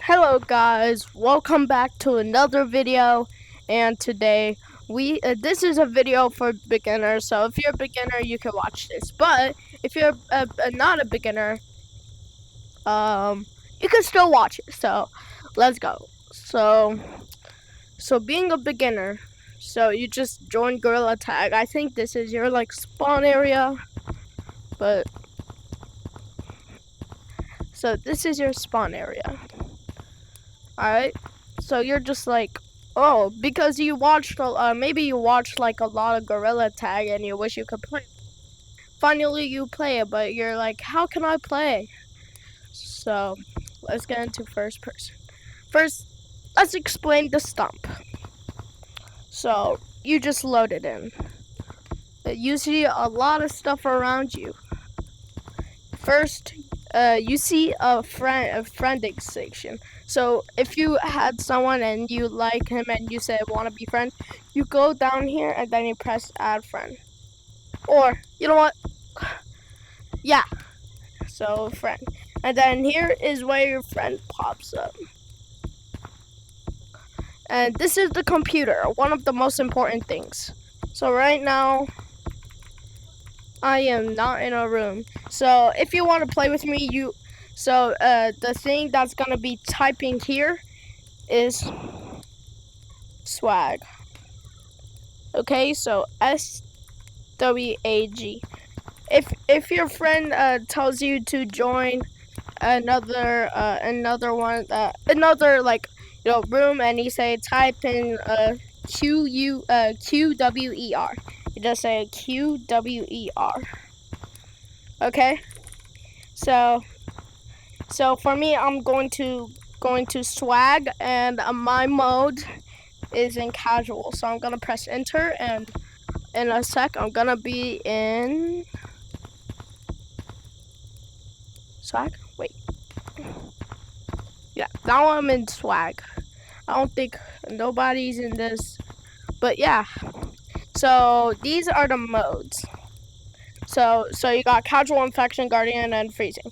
Hello guys, welcome back to another video, and today this is a video for beginners. So if you're a beginner you can watch this, but if you're not a beginner, you can still watch it. So let's go. So being a beginner, so you just join Gorilla Tag. I think this is your like spawn area, but so this is your spawn area. Alright, so you're just like, oh, because you watched, maybe you watched like a lot of Gorilla Tag and you wish you could play. Finally, you play it, but you're like, how can I play? So, let's get into first person. First, let's explain the stump. So, you just load it in. You see a lot of stuff around you. First, you see a friending section. So if you had someone and you like him and you say want to be friend, you go down here and then you press add friend. Or you know what? Yeah. So friend. And then here is where your friend pops up. And this is the computer, one of the most important things. So right now, I am not in a room. So if you want to play with me, the thing that's gonna be typing here is swag. Okay, so SWAG. If your friend tells you to join another room, and he say type in QWER. You just say QWER. Okay, so for me, I'm going to swag, and my mode is in casual. So I'm gonna press enter, and in a sec I'm gonna be in swag. Wait, yeah, now I'm in swag. I don't think nobody's in this, but yeah. So these are the modes. So you got casual, infection, guardian, and freezing.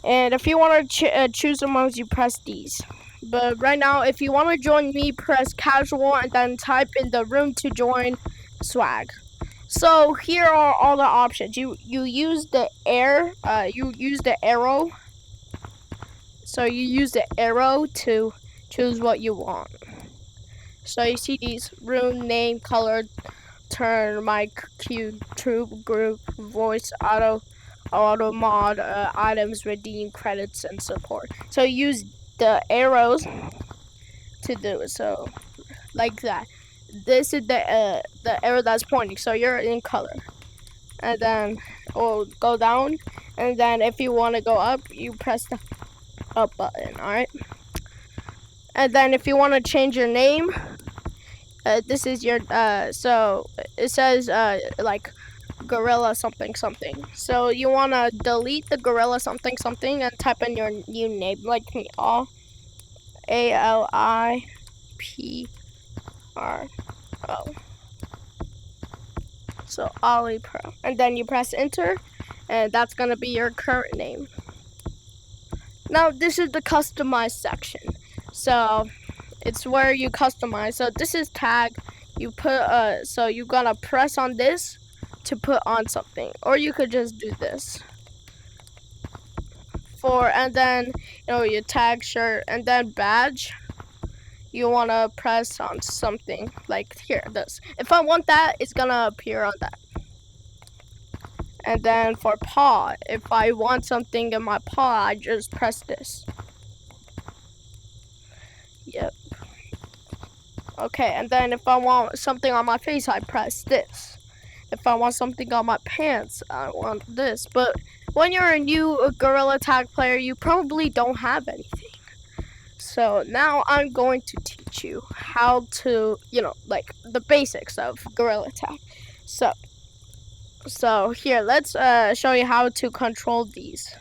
And if you want to choose the modes, you press these. But right now, if you want to join me, press casual and then type in the room to join swag. So here are all the options. You use the you use the arrow. So you use the arrow to choose what you want. So you see these: room, name, color, turn, mic, cue, troop, group, voice, auto mod, items, redeem, credits, and support. So you use the arrows to do it. So like that. This is the arrow that's pointing. So you're in color, and then we'll go down. And then if you want to go up, you press the up button. All right. And then if you want to change your name, this is your so it says like gorilla something something. So you want to delete the gorilla something something and type in your new name, like me, Alipro. So Alipro, and then you press enter, and that's gonna be your current name. Now this is the customize section. So it's where you customize. So this is tag. You put so you're gonna press on this to put on something, or you could just do this. And then your tag shirt, and then badge. You wanna press on something like here, this. If I want that, it's gonna appear on that. And then for paw, if I want something in my paw, I just press this. Yep. Okay, and then if I want something on my face, I press this. If I want something on my pants, I want this. But when you're a new Gorilla Tag player, you probably don't have anything. So now I'm going to teach you how to, like the basics of Gorilla Tag. So here, let's show you how to control these.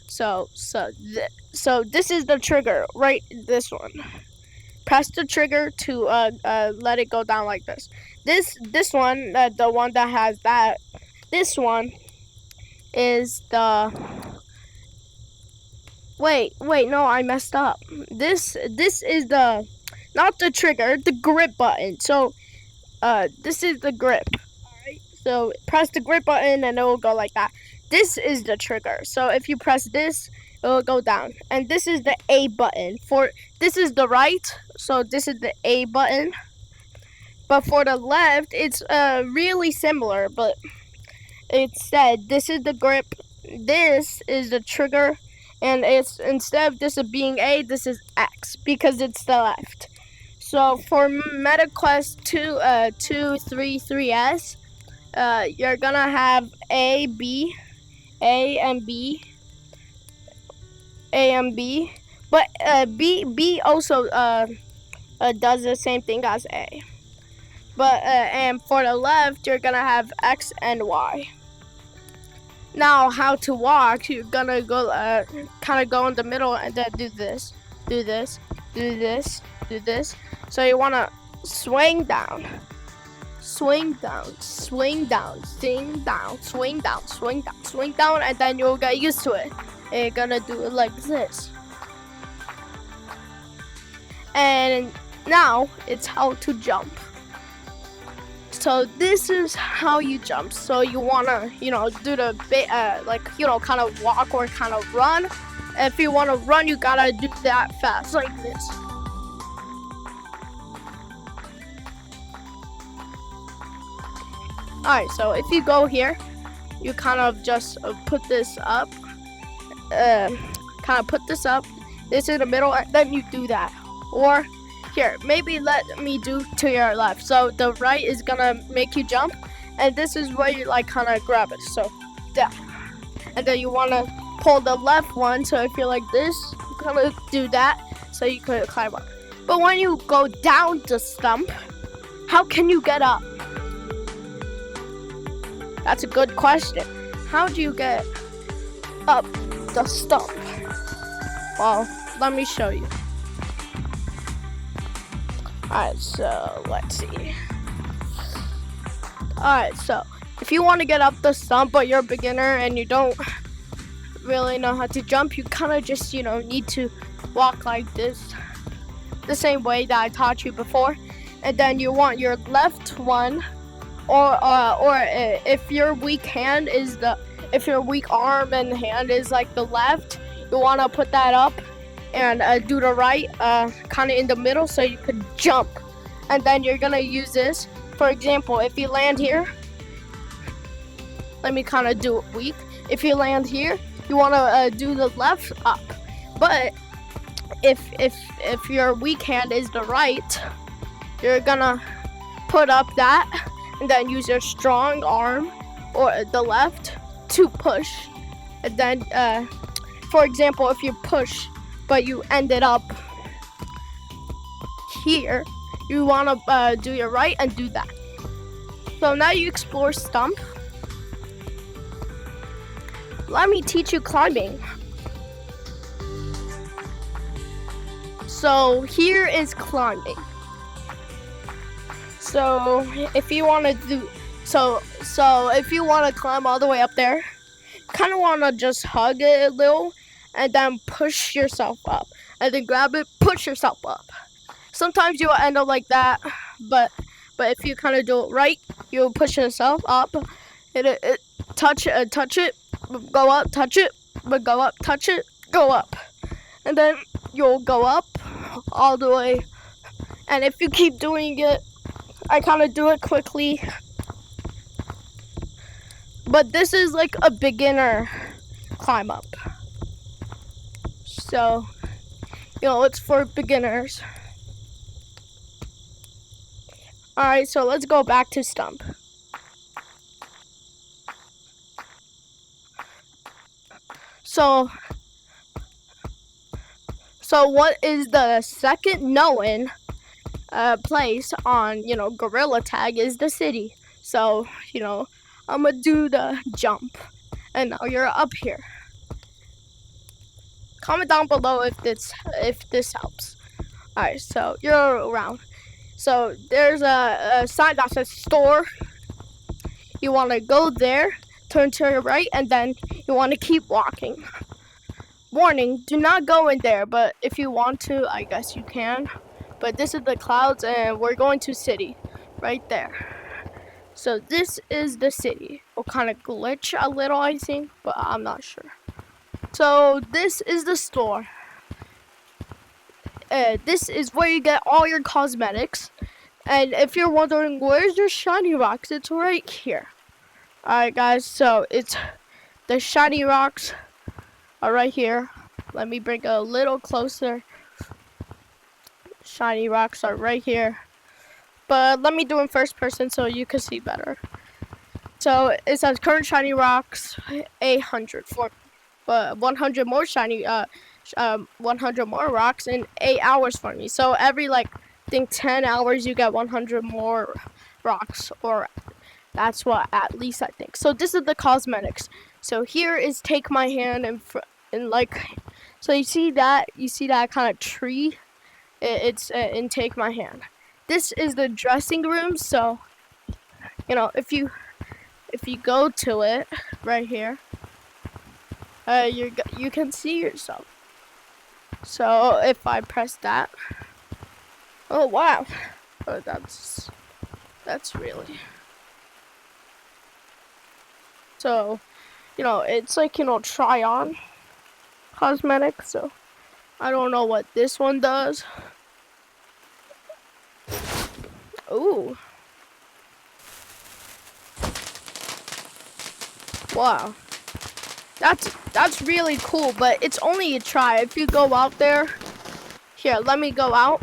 So this is the trigger, right? This one. Press the trigger to let it go down like this. This one, the one that has that. This one is the Wait, no, I messed up. This is the, not the trigger, the grip button. So, this is the grip. Alright, so press the grip button and it will go like that. This is the trigger. So if you press this, it will go down. And this is the A button. This is the right, so this is the A button. But for the left, it's really similar, but instead, this is the grip, this is the trigger, and it's, instead of this being A, this is X, because it's the left. So for MetaQuest 233S, you're gonna have A, B, A and B, A and B, but B also does the same thing as A. But and for the left, you're gonna have X and Y. Now, how to walk? You're gonna go kind of go in the middle and then do this, do this, do this, do this. So you wanna swing down, swing down, swing down, swing down, swing down, swing down, swing down, and then you'll get used to it. And you're gonna do it like this. And now it's how to jump. So this is how you jump. So you wanna, do the kind of walk or kind of run. If you wanna run, you gotta do that fast, like this. Alright, so if you go here, you kind of just put this up. Kind of put this up. This in the middle, and then you do that. Or here, maybe let me do to your left. So the right is gonna make you jump, and this is where you kind of grab it. So down, and then you wanna pull the left one. So if you're like this, you're gonna do that so you could climb up. But when you go down the stump, how can you get up? That's a good question. How do you get up the stump? Well, let me show you. Alright, so let's see. Alright, so if you want to get up the stump but you're a beginner and you don't really know how to jump, you kind of just, need to walk like this, the same way that I taught you before. And then you want your left one, or if your weak hand is if your weak arm and hand is like the left, you want to put that up and do the right kind of in the middle so you could jump. And then you're gonna use this. For example, if you land here, let me kind of do it weak. If you land here, you want to do the left up. But if your weak hand is the right, you're gonna put up that and then use your strong arm or the left to push. And then for example, if you push but you ended up here, you want to do your right and do that. So now you explore stump. Let me teach you climbing. So here is climbing. So if you want to do so if you want to climb all the way up there, kind of want to just hug it a little and then push yourself up, and then grab it, push yourself up. Sometimes you'll end up like that, but if you kind of do it right, you'll push yourself up, it touch it, go up, touch it, but go up, touch it, go up, and then you'll go up all the way. And if you keep doing it, I kind of do it quickly, but this is like a beginner climb up. So, it's for beginners. Alright, so let's go back to stump. So what is the second known place on, Gorilla Tag is the city. So, I'm gonna do the jump. And now you're up here. Comment down below if this helps. Alright, so you're around. So there's a sign that says store. You want to go there, turn to your right, and then you want to keep walking. Warning, do not go in there, but if you want to, I guess you can. But this is the clouds, and we're going to city, right there. So this is the city. Will kind of glitch a little, I think, but I'm not sure. So this is the store. This is where you get all your cosmetics. And if you're wondering, where's your shiny rocks? It's right here. Alright guys, so it's the shiny rocks are right here. Let me bring it a little closer. Shiny rocks are right here. But let me do in first person so you can see better. So it says current shiny rocks 800 for, but 100 more shiny 100 more rocks in 8 hours for me. So every like I think 10 hours you get 100 more rocks, or that's what at least I think. So this is the cosmetics. So here is take my hand and like, so you see that kind of tree. It's in take my hand. This is the dressing room. So you know if you go to it right here, you can see yourself. So if I press that, oh wow, oh, that's really. So you know it's like, you know, try on cosmetics. So I don't know what this one does. Ooh, wow, that's really cool, but it's only a try. If you go out there, here, let me go out.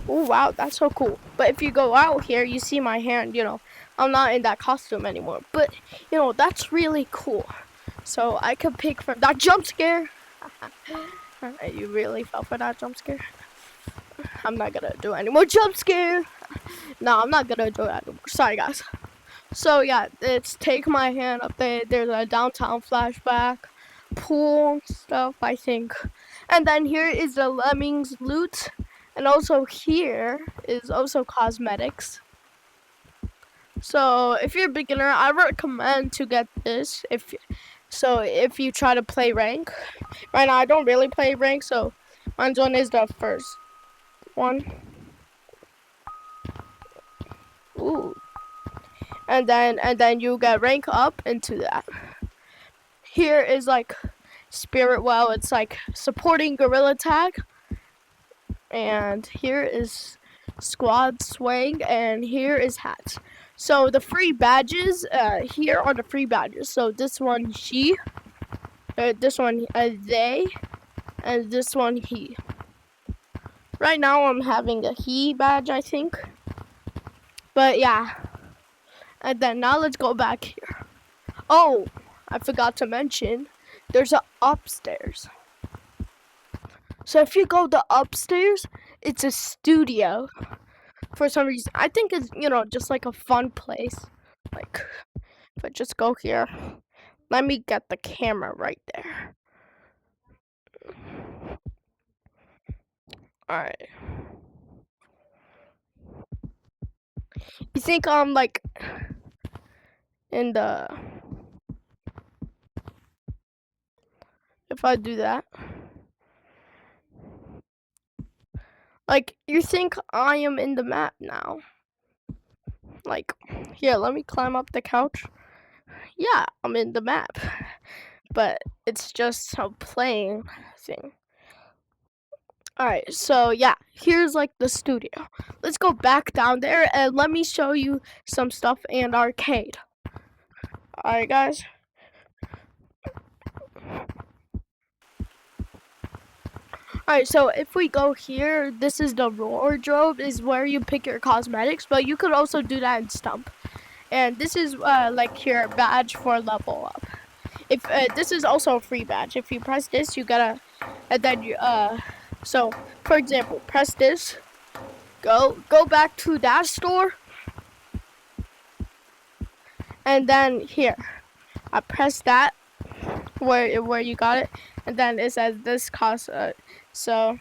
Oh wow, that's so cool. But if you go out here, you see my hand, you know, I'm not in that costume anymore. But, you know, that's really cool. So I could pick from that jump scare. You really fell for that jump scare? I'm not gonna do any more jump scare. No, I'm not gonna do that anymore. Sorry, guys. So yeah, it's take my hand up there. There's a downtown flashback, pool stuff, I think. And then here is the lemmings loot. And also here is also cosmetics. So if you're a beginner, I recommend to get this. If you try to play rank. Right now I don't really play rank, so mine's one is the first one. Ooh. And then you get rank up into that. Here is like Spirit Well, it's like supporting Gorilla Tag. And here is Squad Swag, and here is hats. So the free badges, here are the free badges. So this one she, this one they, and this one he. Right now I'm having a he badge, I think. But yeah. And then now let's go back here. Oh, I forgot to mention, there's a upstairs. So if you go to upstairs, it's a studio. For some reason, I think it's, you know, just like a fun place. Like, if I just go here, let me get the camera right there. Alright. You think I'm like in the, if I do that, like, you think I am in the map now? Like, here, let me climb up the couch. Yeah, I'm in the map. But it's just a playing thing. Alright, so yeah, here's like the studio. Let's go back down there and let me show you some stuff and arcade. Alright, guys. Alright, so if we go here, this is the wardrobe, is where you pick your cosmetics, but you could also do that in Stump. And this is like your badge for level up. If this is also a free badge. If you press this, you gotta, and then you so for example, press this. Go back to that store, and then here, I press that where you got it, and then it says this costs so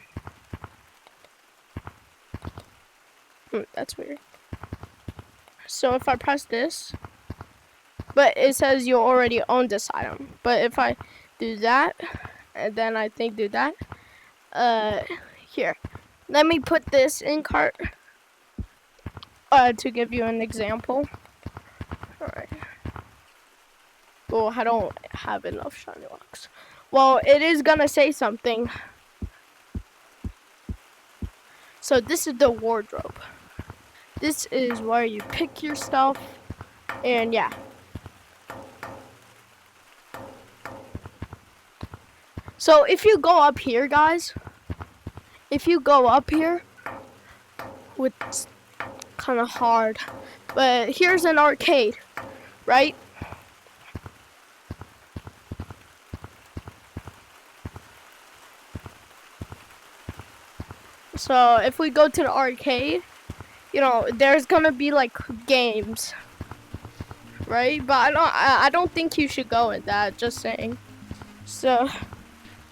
that's weird. So if I press this, but it says you already own this item. But if I do that, and then I think do that, here, let me put this in cart, to give you an example. Alright. Well, I don't have enough shiny rocks. Well, it is gonna say something. So this is the wardrobe. This is where you pick your stuff, and yeah. So if you go up here, guys, if you go up here, it's kind of hard, but here's an arcade, right? So if we go to the arcade, you know, there's gonna be like games, right? But I don't think you should go in that, just saying. So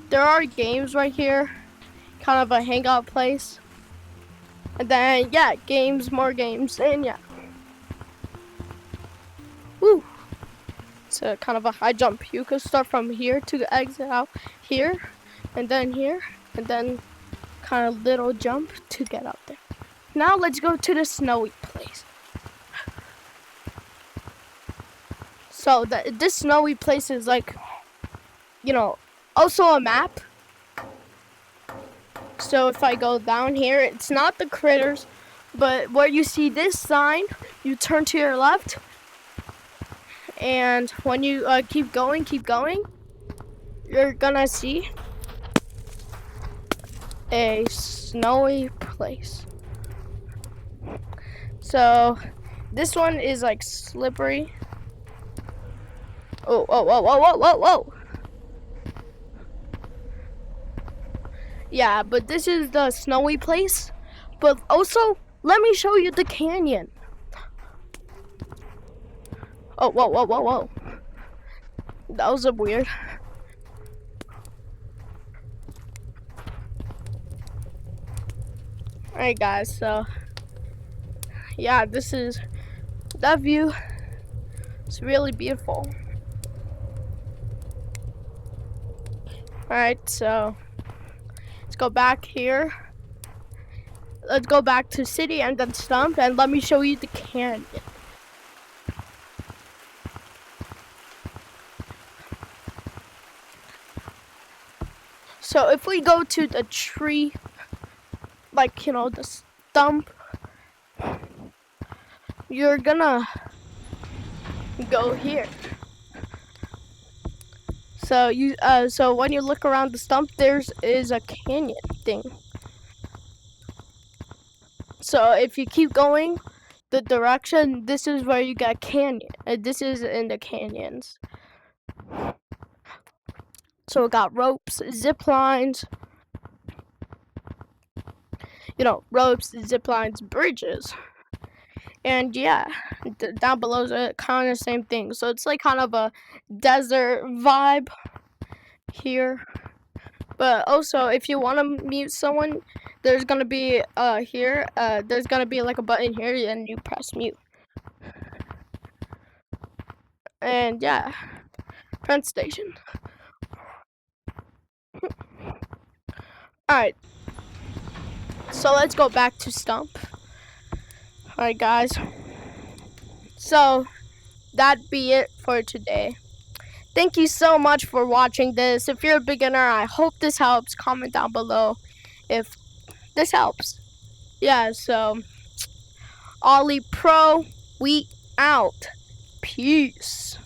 there are games right here, kind of a hangout place. And then yeah, games, more games, and yeah. Woo! It's a kind of a high jump. You could start from here to exit out here, and then kind of little jump to get up there. Now let's go to the snowy place. So this snowy place is like, you know, also a map. So if I go down here, it's not the critters, but where you see this sign, you turn to your left, and when you keep going, you're gonna see a snowy place. So this one is like slippery. Oh, whoa, whoa, whoa, whoa, whoa, whoa. Yeah, but this is the snowy place. But also, let me show you the canyon. Oh, whoa, whoa, whoa, whoa. That was a weird. Alright, guys, so yeah, this is that view. It's really beautiful. Alright, so let's go back here. Let's go back to city and then stump, and let me show you the canyon. So if we go to the tree, like, you know, the stump, you're gonna go here. So so when you look around the stump, is a canyon thing. So if you keep going the direction, this is where you get canyon. This is in the canyons. So we got ropes, zip lines, you know, ropes, zip lines, bridges. And yeah, down below is kind of the same thing. So it's like kind of a desert vibe here. But also, if you want to mute someone, there's gonna be here. There's gonna be like a button here, and you press mute. And yeah, friend station. All right. So let's go back to stump. All right, guys. So that'd be it for today. Thank you so much for watching this. If you're a beginner, I hope this helps. Comment down below if this helps. Yeah, so Alipro, we out. Peace.